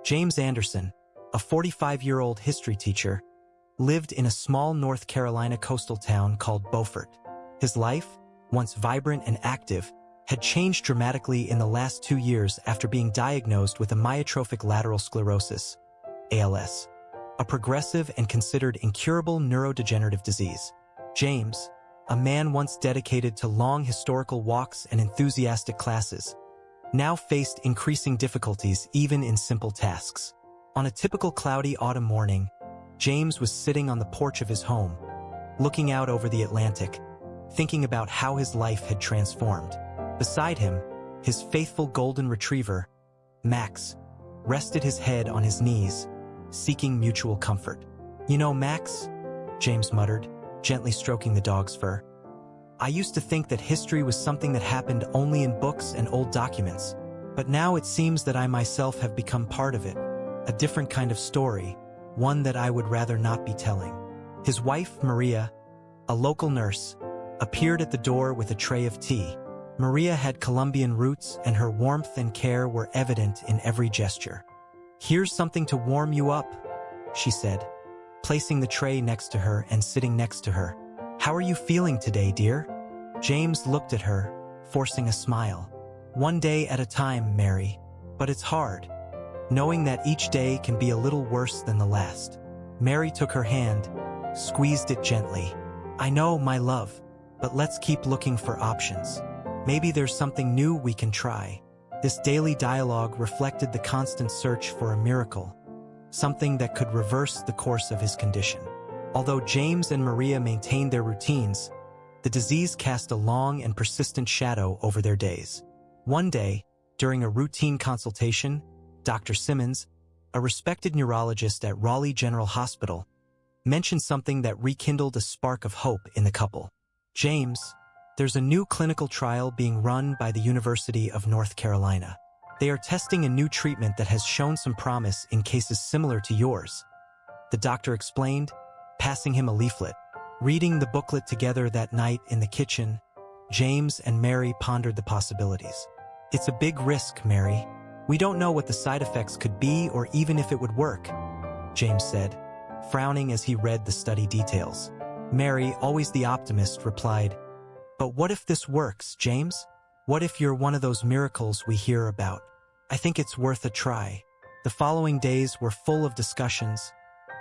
James Anderson, a 45-year-old history teacher, lived in a small North Carolina coastal town called Beaufort. His life, once vibrant and active, had changed dramatically in the last 2 years after being diagnosed with amyotrophic lateral sclerosis, ALS, a progressive and considered incurable neurodegenerative disease. James, a man once dedicated to long historical walks and enthusiastic classes, now faced increasing difficulties even in simple tasks. On a typical cloudy autumn morning, James was sitting on the porch of his home, looking out over the Atlantic, thinking about how his life had transformed. Beside him, his faithful golden retriever, Max, rested his head on his knees, seeking mutual comfort. "You know, Max," James muttered, gently stroking the dog's fur, "I used to think that history was something that happened only in books and old documents, but now it seems that I myself have become part of it, a different kind of story, one that I would rather not be telling." His wife, Maria, a local nurse, appeared at the door with a tray of tea. Maria had Colombian roots, and her warmth and care were evident in every gesture. "Here's something to warm you up," she said, placing the tray next to her and sitting next to her. "How are you feeling today, dear?" James looked at her, forcing a smile. "One day at a time, Mary, but it's hard, knowing that each day can be a little worse than the last." Mary took her hand, squeezed it gently. "I know, my love, but let's keep looking for options. Maybe there's something new we can try." This daily dialogue reflected the constant search for a miracle, something that could reverse the course of his condition. Although James and Maria maintained their routines, the disease cast a long and persistent shadow over their days. One day, during a routine consultation, Dr. Simmons, a respected neurologist at Raleigh General Hospital, mentioned something that rekindled a spark of hope in the couple. "James, there's a new clinical trial being run by the University of North Carolina. They are testing a new treatment that has shown some promise in cases similar to yours," the doctor explained, passing him a leaflet. Reading the booklet together that night in the kitchen, James and Mary pondered the possibilities. "It's a big risk, Mary. We don't know what the side effects could be or even if it would work," James said, frowning as he read the study details. Mary, always the optimist, replied, "But what if this works, James? What if you're one of those miracles we hear about? I think it's worth a try." The following days were full of discussions,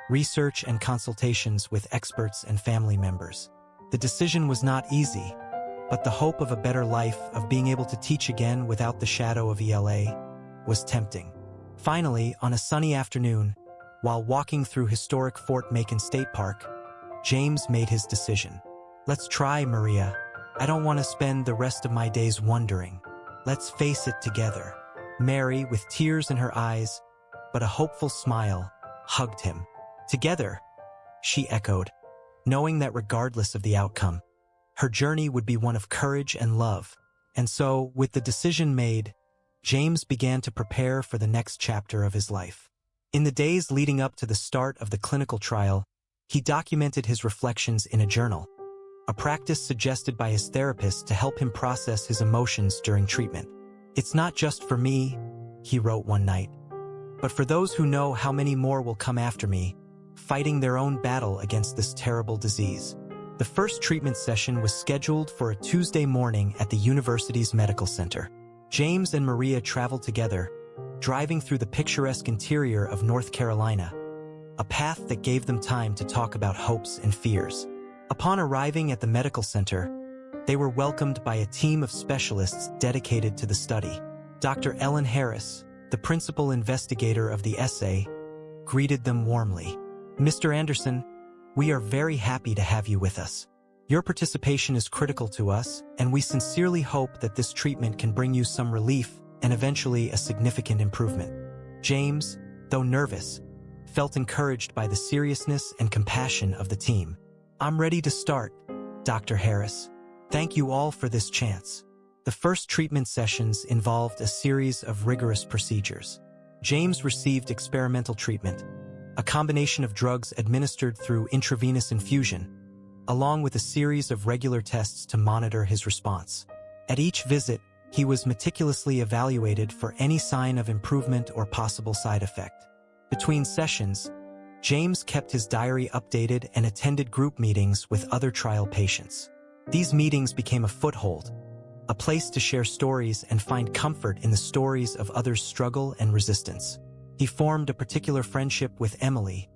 research and consultations with experts and family members. The decision was not easy, but the hope of a better life, of being able to teach again without the shadow of ELA, was tempting. Finally, on a sunny afternoon, while walking through historic Fort Macon State Park, James made his decision. "Let's try, Maria. I don't want to spend the rest of my days wondering. Let's face it together." Mary, with tears in her eyes, but a hopeful smile, hugged him. "Together," she echoed, knowing that regardless of the outcome, her journey would be one of courage and love. And so, with the decision made, James began to prepare for the next chapter of his life. In the days leading up to the start of the clinical trial, he documented his reflections in a journal, a practice suggested by his therapist to help him process his emotions during treatment. "It's not just for me," he wrote one night, "but for those who know how many more will come after me, fighting their own battle against this terrible disease." The first treatment session was scheduled for a Tuesday morning at the university's medical center. James and Maria traveled together, driving through the picturesque interior of North Carolina, a path that gave them time to talk about hopes and fears. Upon arriving at the medical center, they were welcomed by a team of specialists dedicated to the study. Dr. Ellen Harris, the principal investigator of the essay, greeted them warmly. "Mr. Anderson, we are very happy to have you with us. Your participation is critical to us, and we sincerely hope that this treatment can bring you some relief and eventually a significant improvement." James, though nervous, felt encouraged by the seriousness and compassion of the team. "I'm ready to start, Dr. Harris. Thank you all for this chance." The first treatment sessions involved a series of rigorous procedures. James received experimental treatment, a combination of drugs administered through intravenous infusion, along with a series of regular tests to monitor his response. At each visit, He was meticulously evaluated for any sign of improvement or possible side effect. Between sessions, James kept his diary updated and attended group meetings with other trial patients. These meetings became a foothold, a place to share stories and find comfort in the stories of others' struggle and resistance. He formed a particular friendship with Emily,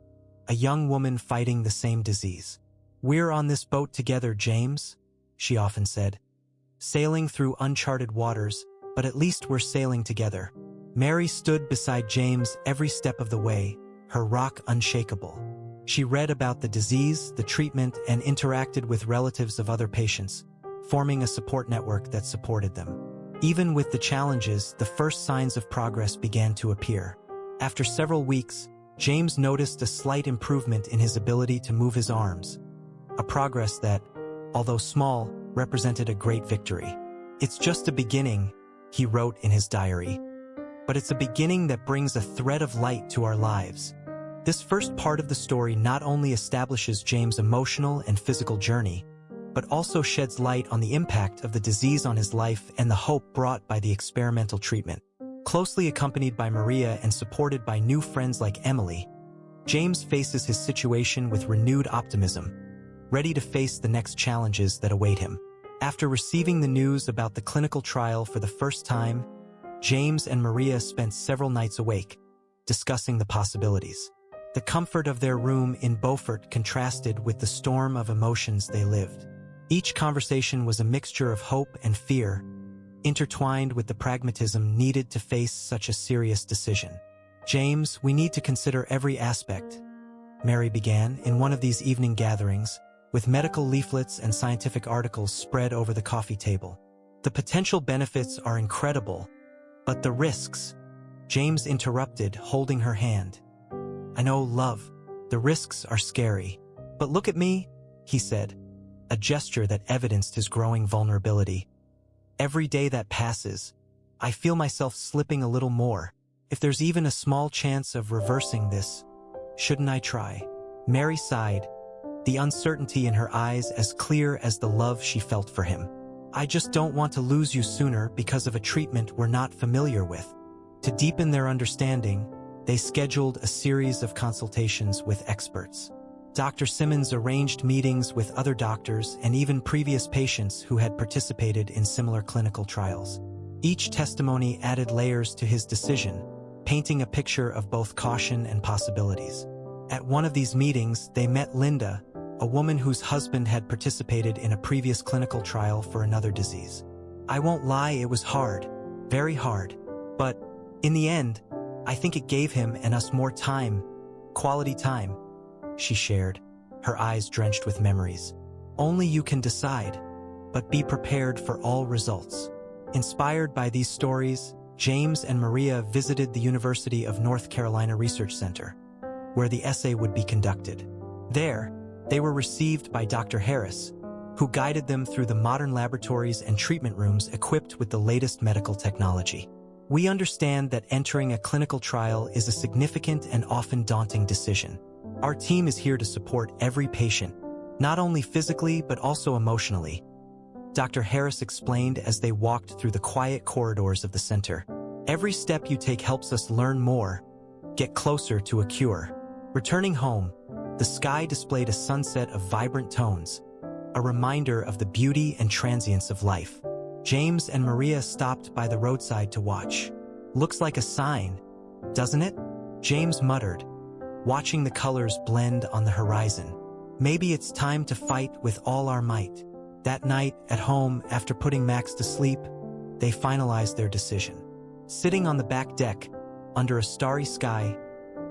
a young woman fighting the same disease. "We're on this boat together, James," she often said. "Sailing through uncharted waters, but at least we're sailing together." Mary stood beside James every step of the way, her rock unshakable. She read about the disease, the treatment, and interacted with relatives of other patients, forming a support network that supported them. Even with the challenges, the first signs of progress began to appear. After several weeks, James noticed a slight improvement in his ability to move his arms, a progress that, although small, represented a great victory. "It's just a beginning," he wrote in his diary. "But it's a beginning that brings a thread of light to our lives." This first part of the story not only establishes James' emotional and physical journey, but also sheds light on the impact of the disease on his life and the hope brought by the experimental treatment. Closely accompanied by Maria and supported by new friends like Emily, James faces his situation with renewed optimism, ready to face the next challenges that await him. After receiving the news about the clinical trial for the first time, James and Maria spent several nights awake, discussing the possibilities. The comfort of their room in Beaufort contrasted with the storm of emotions they lived. Each conversation was a mixture of hope and fear, intertwined with the pragmatism needed to face such a serious decision. "James, we need to consider every aspect," Mary began in one of these evening gatherings, with medical leaflets and scientific articles spread over the coffee table. "The potential benefits are incredible, but the risks," James interrupted, holding her hand. "I know, love, the risks are scary. But look at me," he said, a gesture that evidenced his growing vulnerability. "Every day that passes, I feel myself slipping a little more. If there's even a small chance of reversing this, shouldn't I try?" Mary sighed, the uncertainty in her eyes as clear as the love she felt for him. "I just don't want to lose you sooner because of a treatment we're not familiar with." To deepen their understanding, they scheduled a series of consultations with experts. Dr. Simmons arranged meetings with other doctors and even previous patients who had participated in similar clinical trials. Each testimony added layers to his decision, painting a picture of both caution and possibilities. At one of these meetings, they met Linda, a woman whose husband had participated in a previous clinical trial for another disease. "I won't lie, it was hard, very hard. But in the end, I think it gave him and us more time, quality time," she shared, her eyes drenched with memories. "Only you can decide, but be prepared for all results." Inspired by these stories, James and Maria visited the University of North Carolina Research Center, where the essay would be conducted. There, they were received by Dr. Harris, who guided them through the modern laboratories and treatment rooms equipped with the latest medical technology. "We understand that entering a clinical trial is a significant and often daunting decision. Our team is here to support every patient, not only physically but also emotionally," Dr. Harris explained as they walked through the quiet corridors of the center. "Every step you take helps us learn more, get closer to a cure." Returning home, the sky displayed a sunset of vibrant tones, a reminder of the beauty and transience of life. James and Maria stopped by the roadside to watch. "Looks like a sign, doesn't it?" James muttered, watching the colors blend on the horizon. "Maybe it's time to fight with all our might." That night, at home, after putting Max to sleep, they finalized their decision. Sitting on the back deck, under a starry sky,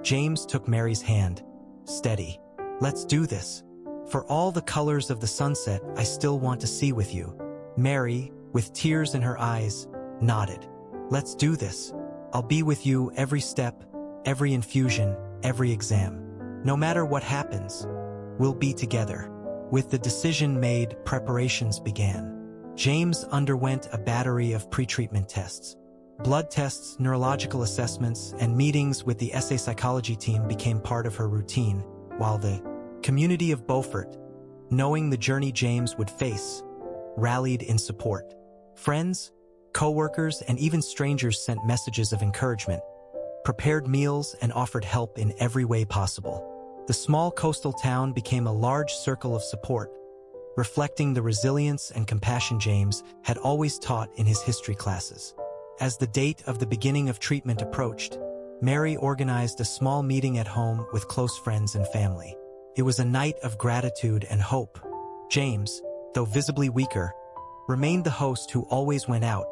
James took Mary's hand. "Steady. Let's do this. For all the colors of the sunset I still want to see with you." Mary, with tears in her eyes, nodded. "Let's do this. I'll be with you every step, every infusion, every exam. No matter what happens, we'll be together." With the decision made, preparations began. James underwent a battery of pre-treatment tests. Blood tests, neurological assessments, and meetings with the SA psychology team became part of her routine, while the community of Beaufort, knowing the journey James would face, rallied in support. Friends, Coworkers and even strangers sent messages of encouragement, prepared meals, and offered help in every way possible. The small coastal town became a large circle of support, reflecting the resilience and compassion James had always taught in his history classes. As the date of the beginning of treatment approached, Mary organized a small meeting at home with close friends and family. It was a night of gratitude and hope. James, though visibly weaker, remained the host who always went out,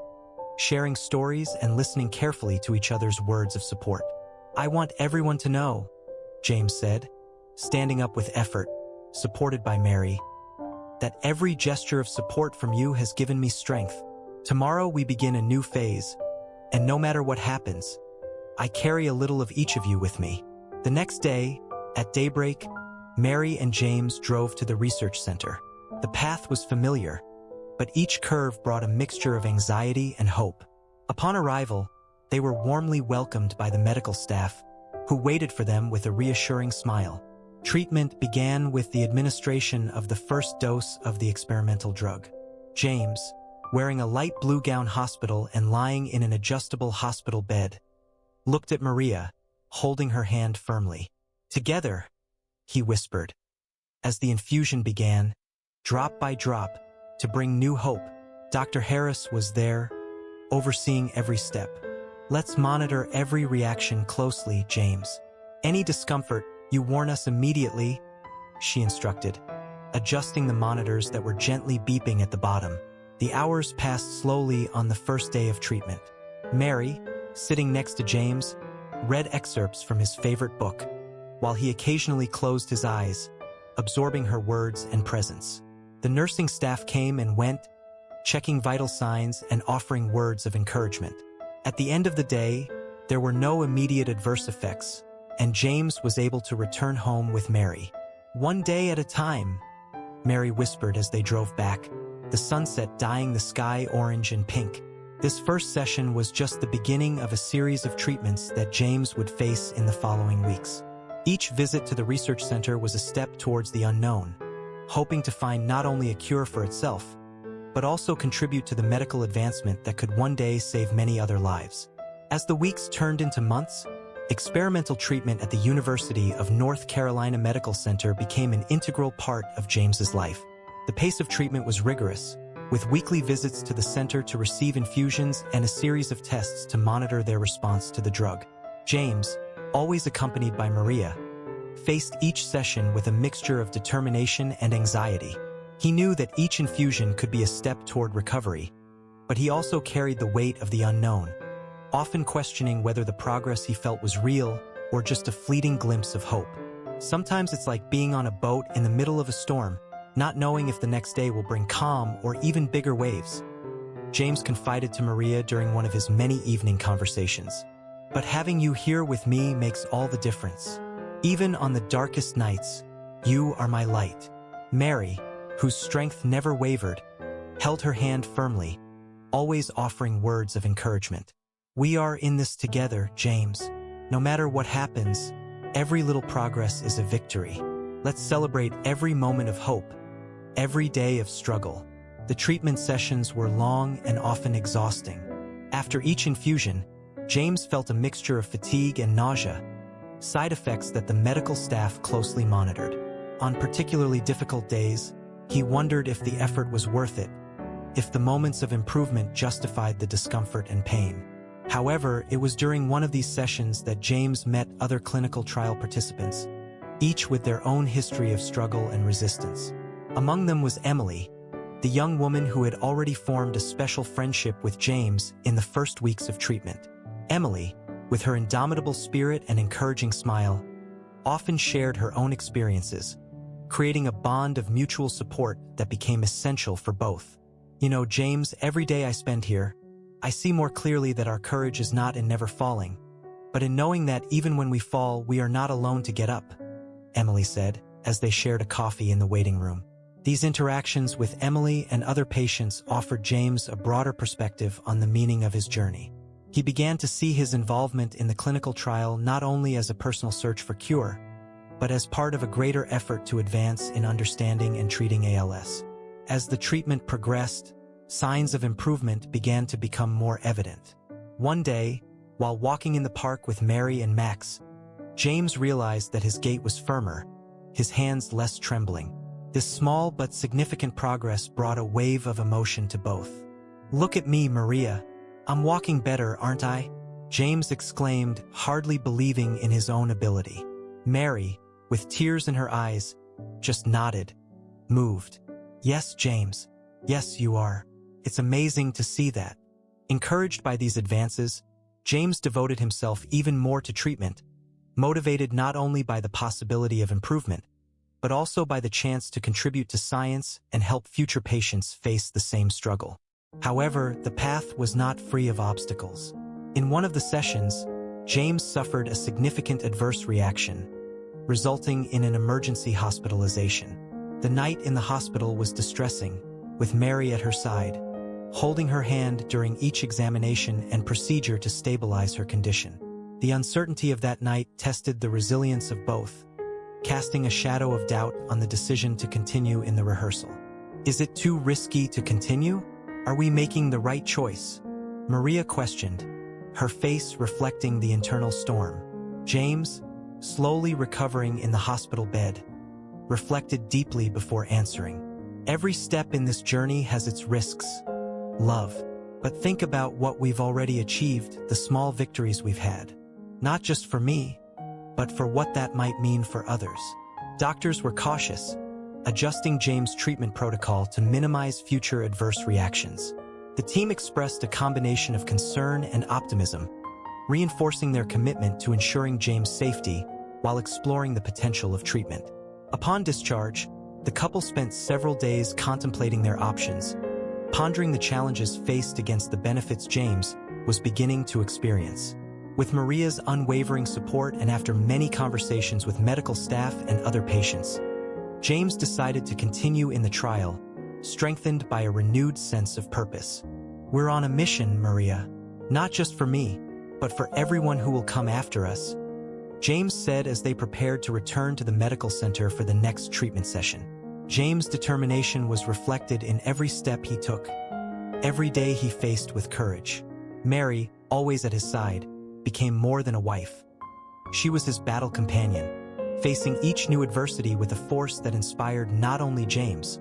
sharing stories and listening carefully to each other's words of support. "I want everyone to know," James said, standing up with effort, supported by Mary, "that every gesture of support from you has given me strength. Tomorrow we begin a new phase, and no matter what happens, I carry a little of each of you with me." The next day, at daybreak, Mary and James drove to the research center. The path was familiar, but each curve brought a mixture of anxiety and hope. Upon arrival, they were warmly welcomed by the medical staff, who waited for them with a reassuring smile. Treatment began with the administration of the first dose of the experimental drug. James, wearing a light blue gown hospital and lying in an adjustable hospital bed, looked at Maria, holding her hand firmly. "Together," he whispered, as the infusion began, drop by drop, to bring new hope. Dr. Harris was there, overseeing every step. "Let's monitor every reaction closely, James. Any discomfort, you warn us immediately," she instructed, adjusting the monitors that were gently beeping at the bottom. The hours passed slowly on the first day of treatment. Mary, sitting next to James, read excerpts from his favorite book, while he occasionally closed his eyes, absorbing her words and presence. The nursing staff came and went, checking vital signs and offering words of encouragement. At the end of the day, there were no immediate adverse effects, and James was able to return home with Mary. "One day at a time," Mary whispered as they drove back, the sunset dyeing the sky orange and pink. This first session was just the beginning of a series of treatments that James would face in the following weeks. Each visit to the research center was a step towards the unknown, hoping to find not only a cure for itself, but also contribute to the medical advancement that could one day save many other lives. As the weeks turned into months, experimental treatment at the University of North Carolina Medical Center became an integral part of James's life. The pace of treatment was rigorous, with weekly visits to the center to receive infusions and a series of tests to monitor their response to the drug. James, always accompanied by Maria, faced each session with a mixture of determination and anxiety. He knew that each infusion could be a step toward recovery, but he also carried the weight of the unknown, often questioning whether the progress he felt was real or just a fleeting glimpse of hope. Sometimes it's like being on a boat in the middle of a storm, not knowing if the next day will bring calm or even bigger waves. James confided to Maria during one of his many evening conversations. "But having you here with me makes all the difference. Even on the darkest nights, you are my light." Mary, whose strength never wavered, held her hand firmly, always offering words of encouragement. "We are in this together, James. No matter what happens, every little progress is a victory. Let's celebrate every moment of hope, every day of struggle." The treatment sessions were long and often exhausting. After each infusion, James felt a mixture of fatigue and nausea, side effects that the medical staff closely monitored. On particularly difficult days, he wondered if the effort was worth it, if the moments of improvement justified the discomfort and pain. However, it was during one of these sessions that James met other clinical trial participants, each with their own history of struggle and resistance. Among them was Emily, the young woman who had already formed a special friendship with James in the first weeks of treatment. Emily, with her indomitable spirit and encouraging smile, often shared her own experiences, creating a bond of mutual support that became essential for both. "You know, James, every day I spend here, I see more clearly that our courage is not in never falling, but in knowing that even when we fall, we are not alone to get up," Emily said, as they shared a coffee in the waiting room. These interactions with Emily and other patients offered James a broader perspective on the meaning of his journey. He began to see his involvement in the clinical trial not only as a personal search for cure, but as part of a greater effort to advance in understanding and treating ALS. As the treatment progressed, signs of improvement began to become more evident. One day, while walking in the park with Mary and Max, James realized that his gait was firmer, his hands less trembling. This small but significant progress brought a wave of emotion to both. "Look at me, Maria. I'm walking better, aren't I?" James exclaimed, hardly believing in his own ability. Mary, with tears in her eyes, just nodded, moved. "Yes, James. Yes, you are. It's amazing to see that." Encouraged by these advances, James devoted himself even more to treatment, motivated not only by the possibility of improvement, but also by the chance to contribute to science and help future patients face the same struggle. However, the path was not free of obstacles. In one of the sessions, James suffered a significant adverse reaction, resulting in an emergency hospitalization. The night in the hospital was distressing, with Mary at her side, holding her hand during each examination and procedure to stabilize her condition. The uncertainty of that night tested the resilience of both, casting a shadow of doubt on the decision to continue in the rehearsal. "Is it too risky to continue? Are we making the right choice?" Maria questioned, her face reflecting the internal storm. James, slowly recovering in the hospital bed, reflected deeply before answering. "Every step in this journey has its risks, love. But think about what we've already achieved, the small victories we've had. Not just for me, but for what that might mean for others." Doctors were cautious, adjusting James' treatment protocol to minimize future adverse reactions. The team expressed a combination of concern and optimism, reinforcing their commitment to ensuring James' safety while exploring the potential of treatment. Upon discharge, the couple spent several days contemplating their options, pondering the challenges faced against the benefits James was beginning to experience. With Maria's unwavering support and after many conversations with medical staff and other patients, James decided to continue in the trial, strengthened by a renewed sense of purpose. "We're on a mission, Maria. Not just for me, but for everyone who will come after us," James said as they prepared to return to the medical center for the next treatment session. James' determination was reflected in every step he took, every day he faced with courage. Mary, always at his side, became more than a wife. She was his battle companion, facing each new adversity with a force that inspired not only James,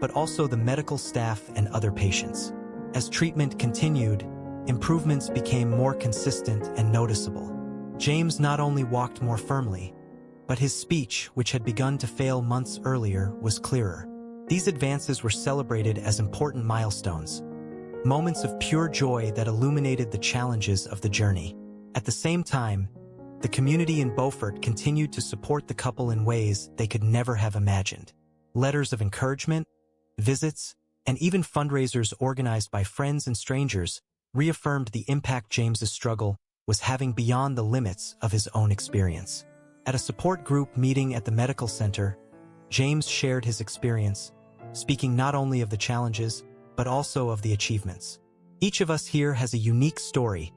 but also the medical staff and other patients. As treatment continued, improvements became more consistent and noticeable. James not only walked more firmly, but his speech, which had begun to fail months earlier, was clearer. These advances were celebrated as important milestones, moments of pure joy that illuminated the challenges of the journey. At the same time, the community in Beaufort continued to support the couple in ways they could never have imagined. Letters of encouragement, visits, and even fundraisers organized by friends and strangers reaffirmed the impact James's struggle was having beyond the limits of his own experience. At a support group meeting at the medical center, James shared his experience, speaking not only of the challenges, but also of the achievements. "Each of us here has a unique story,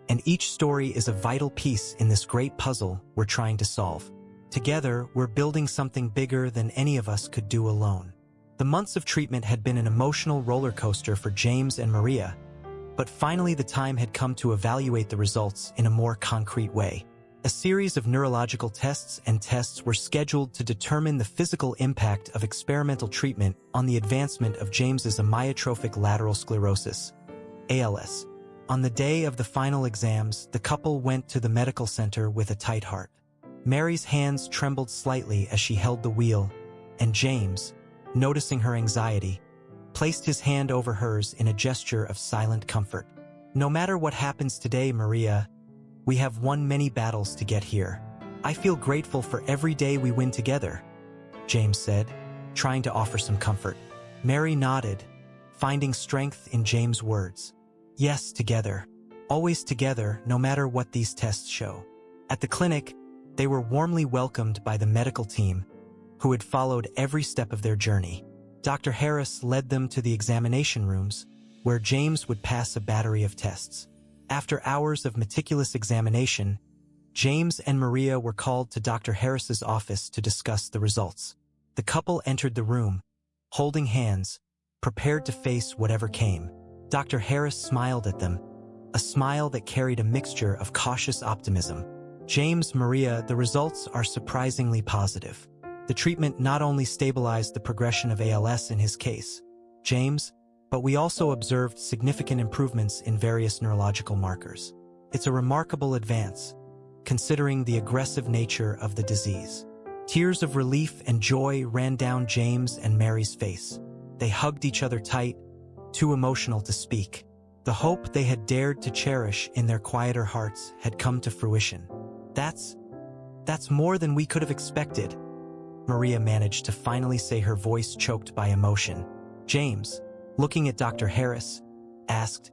and each story is a vital piece in this great puzzle we're trying to solve. Together, we're building something bigger than any of us could do alone." The months of treatment had been an emotional roller coaster for James and Maria, but finally the time had come to evaluate the results in a more concrete way. A series of neurological tests were scheduled to determine the physical impact of experimental treatment on the advancement of James's amyotrophic lateral sclerosis, ALS. On the day of the final exams, the couple went to the medical center with a tight heart. Mary's hands trembled slightly as she held the wheel, and James, noticing her anxiety, placed his hand over hers in a gesture of silent comfort. "No matter what happens today, Maria, we have won many battles to get here. I feel grateful for every day we win together," James said, trying to offer some comfort. Mary nodded, finding strength in James' words. "Yes, together. Always together, no matter what these tests show." At the clinic, they were warmly welcomed by the medical team, who had followed every step of their journey. Dr. Harris led them to the examination rooms, where James would pass a battery of tests. After hours of meticulous examination, James and Maria were called to Dr. Harris's office to discuss the results. The couple entered the room, holding hands, prepared to face whatever came. Dr. Harris smiled at them, a smile that carried a mixture of cautious optimism. James, Maria, the results are surprisingly positive. The treatment not only stabilized the progression of ALS in his case, James, but we also observed significant improvements in various neurological markers. It's a remarkable advance, considering the aggressive nature of the disease. Tears of relief and joy ran down James and Mary's face. They hugged each other tight, too emotional to speak. The hope they had dared to cherish in their quieter hearts had come to fruition. That's more than we could have expected," Maria managed to finally say, her voice choked by emotion. James, looking at Dr. Harris, asked,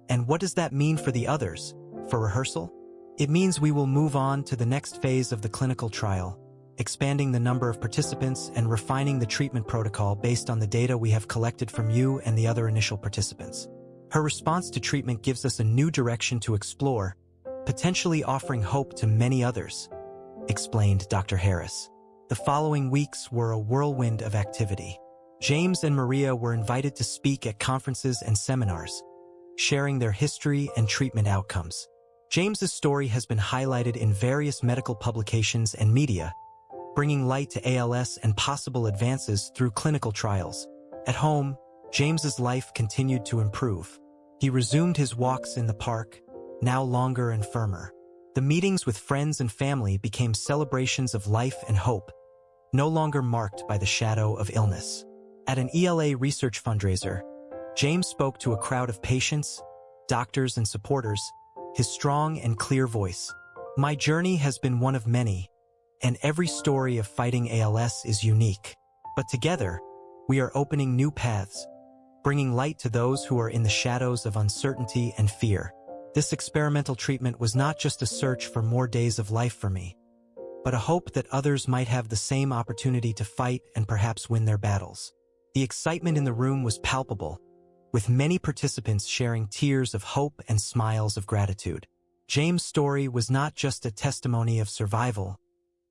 "And what does that mean for the others? For rehearsal?" "It means we will move on to the next phase of the clinical trial, expanding the number of participants and refining the treatment protocol based on the data we have collected from you and the other initial participants. Her response to treatment gives us a new direction to explore, potentially offering hope to many others," explained Dr. Harris. The following weeks were a whirlwind of activity. James and Maria were invited to speak at conferences and seminars, sharing their history and treatment outcomes. James's story has been highlighted in various medical publications and media, bringing light to ALS and possible advances through clinical trials. At home, James's life continued to improve. He resumed his walks in the park, now longer and firmer. The meetings with friends and family became celebrations of life and hope, no longer marked by the shadow of illness. At an ELA research fundraiser, James spoke to a crowd of patients, doctors, and supporters, his strong and clear voice. "My journey has been one of many, and every story of fighting ALS is unique. But together, we are opening new paths, bringing light to those who are in the shadows of uncertainty and fear." This experimental treatment was not just a search for more days of life for me, but a hope that others might have the same opportunity to fight and perhaps win their battles. The excitement in the room was palpable, with many participants sharing tears of hope and smiles of gratitude. James' story was not just a testimony of survival,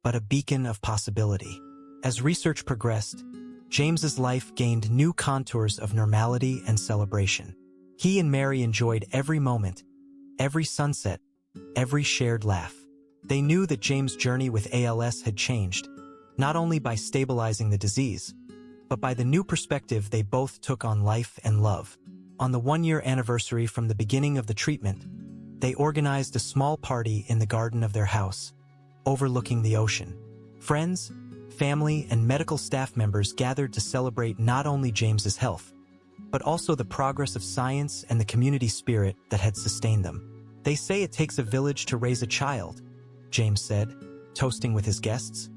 but a beacon of possibility. As research progressed, James's life gained new contours of normality and celebration. He and Mary enjoyed every moment, every sunset, every shared laugh. They knew that James' journey with ALS had changed, not only by stabilizing the disease, but by the new perspective they both took on life and love. On the one-year anniversary from the beginning of the treatment, they organized a small party in the garden of their house, overlooking the ocean. Friends, family, and medical staff members gathered to celebrate not only James's health, but also the progress of science and the community spirit that had sustained them. "They say it takes a village to raise a child," James said, toasting with his guests.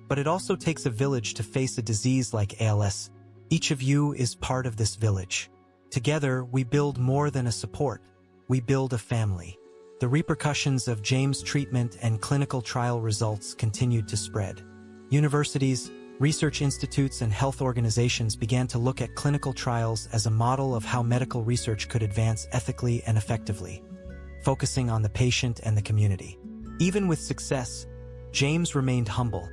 "But it also takes a village to face a disease like ALS. Each of you is part of this village. Together, we build more than a support. We build a family." The repercussions of James' treatment and clinical trial results continued to spread. Universities, research institutes, and health organizations began to look at clinical trials as a model of how medical research could advance ethically and effectively, focusing on the patient and the community. Even with success, James remained humble,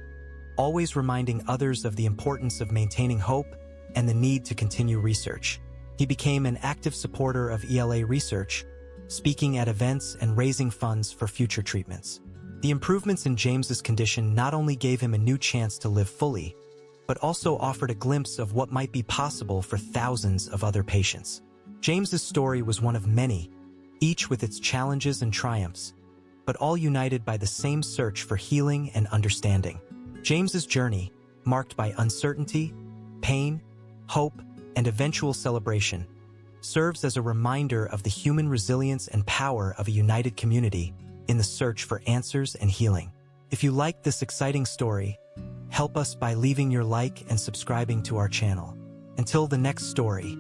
always reminding others of the importance of maintaining hope and the need to continue research. He became an active supporter of ELA research, speaking at events and raising funds for future treatments. The improvements in James's condition not only gave him a new chance to live fully, but also offered a glimpse of what might be possible for thousands of other patients. James's story was one of many, each with its challenges and triumphs, but all united by the same search for healing and understanding. James's journey, marked by uncertainty, pain, hope, and eventual celebration, serves as a reminder of the human resilience and power of a united community in the search for answers and healing. If you like this exciting story, help us by leaving your like and subscribing to our channel. Until the next story.